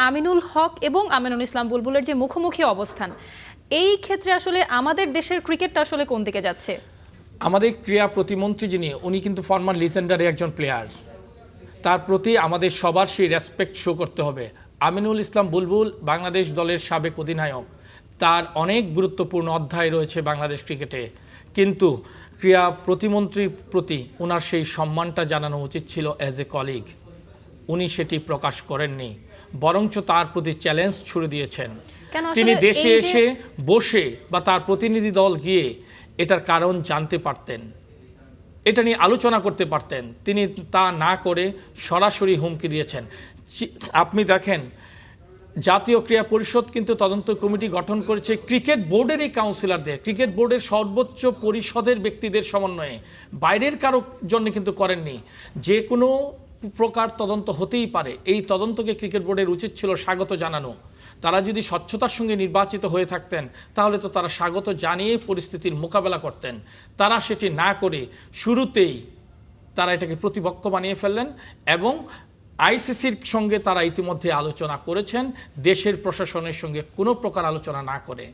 আমিনুল হক এবং আমিনুল ইসলাম বুলবুলের যে মুখোমুখি অবস্থান, এই ক্ষেত্রে আসলে আমাদের দেশের ক্রিকেটটা আসলে কোন দিকে যাচ্ছে? আমাদের ক্রীড়া প্রতিমন্ত্রী যিনি, উনি কিন্তু ফর্মার লিজেন্ডারি একজন প্লেয়ার। তার প্রতি আমাদের সবার সেই রেসপেক্ট শো করতে হবে। আমিনুল ইসলাম বুলবুল বাংলাদেশ দলের সাবেক অধিনায়ক, তার অনেক গুরুত্বপূর্ণ অধ্যায় রয়েছে বাংলাদেশ ক্রিকেটে, কিন্তু ক্রীড়া প্রতিমন্ত্রীর প্রতি ওনার সেই সম্মানটা জানানো উচিত ছিল অ্যাজ এ কলিগ। উনি সেটি প্রকাশ করেননি, বরঞ্চ তার প্রতি চ্যালেঞ্জ ছুড়ে দিয়েছেন। তিনি দেশে এসে বসে বা তার প্রতিনিধি দল গিয়ে এটার কারণ জানতে পারতেন, এটা নিয়ে আলোচনা করতে পারতেন। তিনি তা না করে সরাসরি হুমকি দিয়েছেন। আপনি দেখেন, জাতীয় ক্রীড়া পরিষদ কিন্তু তদন্ত কমিটি গঠন করেছে ক্রিকেট বোর্ডেরই কাউন্সিলরদের, ক্রিকেট বোর্ডের সর্বোচ্চ পরিষদের ব্যক্তিদের সমন্বয়ে, বাইরের কারো জন্য কিন্তু করেননি। যে কোনো প্রকার তদন্ত হতেই পারে, এই তদন্তকে ক্রিকেট বোর্ডের উচিত ছিল স্বাগত জানানো। তারা যদি স্বচ্ছতার সঙ্গে নির্বাচিত হয়ে থাকতেন তাহলে তো তারা স্বাগত জানিয়ে পরিস্থিতির মোকাবেলা করতেন। তারা সেটি না করে শুরুতেই তারা এটাকে প্রতিপক্ষ বানিয়ে ফেললেন এবং আইসিসির সঙ্গে তারা ইতিমধ্যে আলোচনা করেছেন, দেশের প্রশাসনের সঙ্গে কোনো প্রকার আলোচনা না করে।